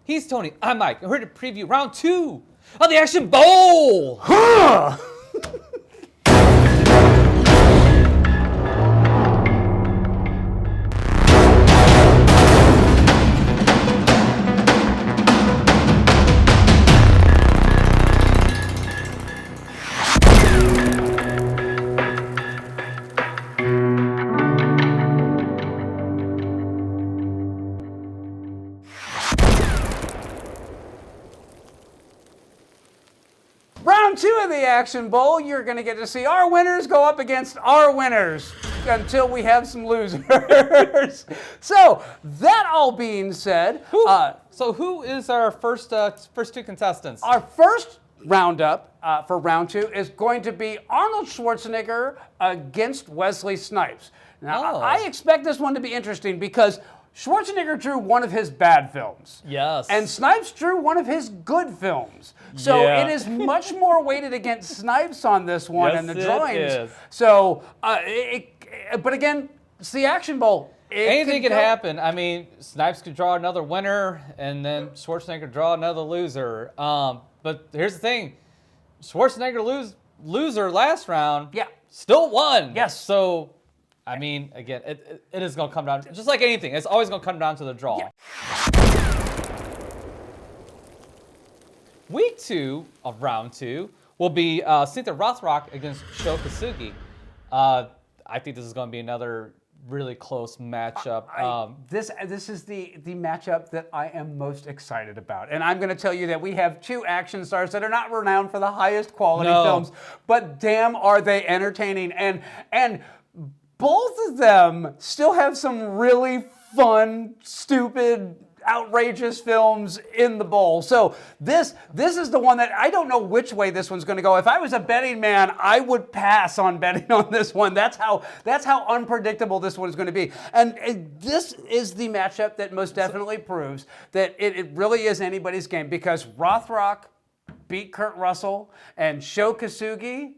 He's Tony. I'm Mike. And we're here to preview round 2 of the Action Bowl. Round 2 of the Action Bowl, you're going to get to see our winners go up against our winners until we have some losers. So, that all being said, So who is our first 2 contestants? our first roundup for round 2 is going to be Arnold Schwarzenegger against Wesley Snipes. Now, Oh. I expect this one to be interesting because Schwarzenegger drew one of his bad films. Yes. And Snipes drew one of his good films. So Yeah. it is much more weighted against Snipes on this one Yes, and the it drawings. is. So, but again, it's the Action Bowl. Anything could happen. I mean, Snipes could draw another winner, and then Schwarzenegger could draw another loser. But here's the thing: Schwarzenegger loser last round. Yeah. Still won. Yes. So, I mean, again, it is going to come down, just like anything. It's always going to come down to the draw. Yeah. Week 2 of round 2 will be Cynthia Rothrock against Sho Kosugi. I think this is going to be another really close matchup. This is the matchup that I am most excited about. And I'm going to tell you that we have 2 action stars that are not renowned for the highest quality No. films, but damn are they entertaining. And both of them still have some really fun, stupid, outrageous films in the bowl. So this is the one that I don't know which way this one's going to go. If I was a betting man, I would pass on betting on this one. That's how unpredictable this one is going to be. And this is the matchup that most definitely proves that it really is anybody's game, because Rothrock beat Kurt Russell, and Sho Kosugi,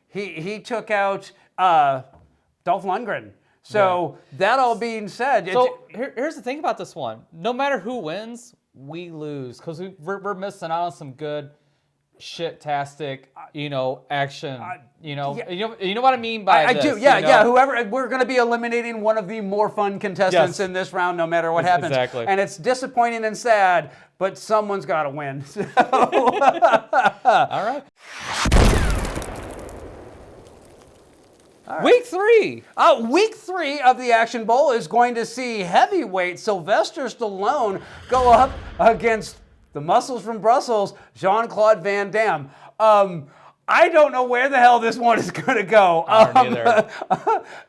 he took out Dolph Lundgren. So that all being said, So here's the thing about this one. No matter who wins, we lose, because we're missing out on some good shit-tastic, action. You know what I mean by I this. do, yeah. Whoever, we're going to be eliminating one of the more fun contestants Yes. in this round, no matter what happens. Exactly. And it's disappointing and sad, but someone's got to win. So, All right. Week 3. Week 3 of the Action Bowl is going to see heavyweight Sylvester Stallone go up against the muscles from Brussels, Jean-Claude Van Damme. I don't know where the hell this one is going to go. Neither.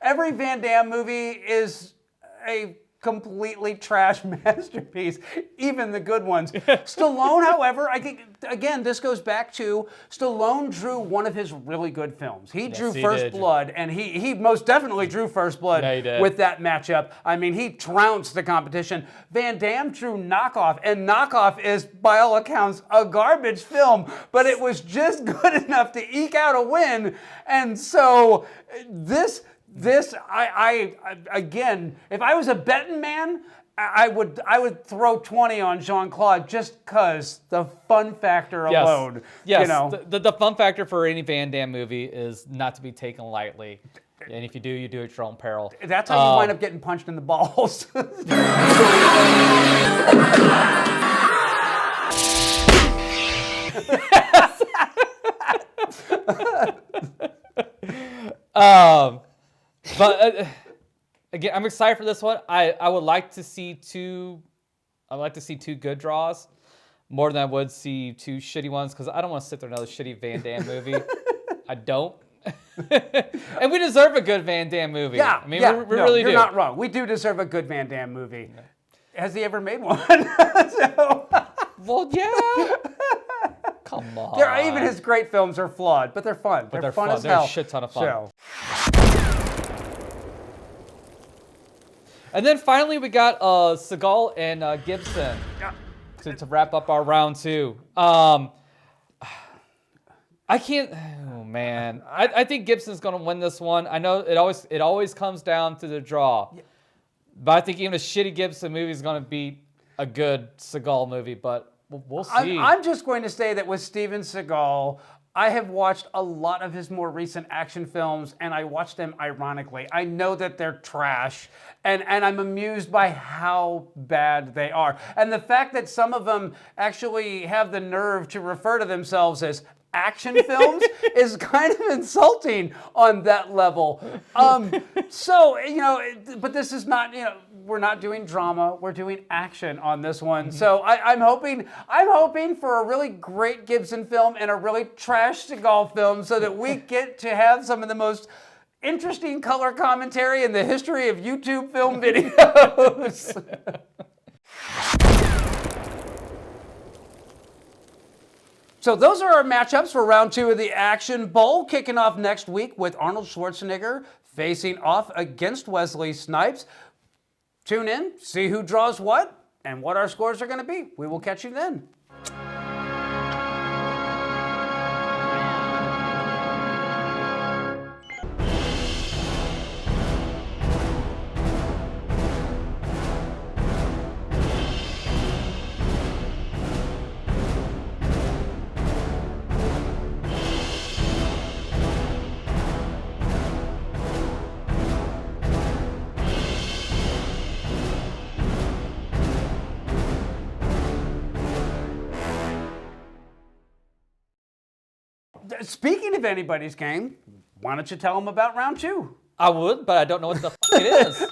Every Van Damme movie is a completely trash masterpiece, even the good ones. Stallone, however, I think, again, this goes back to Stallone drew one of his really good films. He drew he First did. Blood, and he most definitely drew First Blood Yeah, he did. with that matchup. I mean, he trounced the competition. Van Damme drew Knockoff, and Knockoff is, by all accounts, a garbage film, but it was just good enough to eke out a win. And so this, again, if I was a betting man, I would throw 20 on Jean-Claude just because the fun factor alone. Yes. You know. The fun factor for any Van Damme movie is not to be taken lightly. And if you do, you do at your own peril. That's how you wind up getting punched in the balls. But again, I'm excited for this one. I would like to see two. I'd like to see 2 good draws more than I would see 2 shitty ones, because I don't want to sit through another shitty Van Damme movie. I don't. And we deserve a good Van Damme movie. Yeah, I mean, yeah, we no, really you're do. not wrong. We do deserve a good Van Damme movie. Has he ever made one? So, Well, yeah. Come on. even his great films are flawed, but they're fun. they're fun fun. as They're a hell. shit ton of fun. So, And then finally, we got Seagal and Gibson to wrap up our round 2. I can't. Oh man, I think Gibson's gonna win this one. I know it always comes down to the draw, but I think even a shitty Gibson movie is gonna beat a good Seagal movie, but we'll see. I'm just going to say that with Steven Seagal, I have watched a lot of his more recent action films, and I watch them ironically. I know that they're trash, and I'm amused by how bad they are. And the fact that some of them actually have the nerve to refer to themselves as action films is kind of insulting on that level. So, but this is not, we're not doing drama. We're doing action on this one. So I'm hoping for a really great Gibson film and a really trash Seagal film so that we get to have some of the most interesting color commentary in the history of YouTube film videos. So those are our matchups for round 2 of the Action Bowl, kicking off next week with Arnold Schwarzenegger facing off against Wesley Snipes. Tune in, see who draws what, and what our scores are going to be. We will catch you then. Speaking of anybody's game, why don't you tell them about round 2? I would, but I don't know what the fuck it is.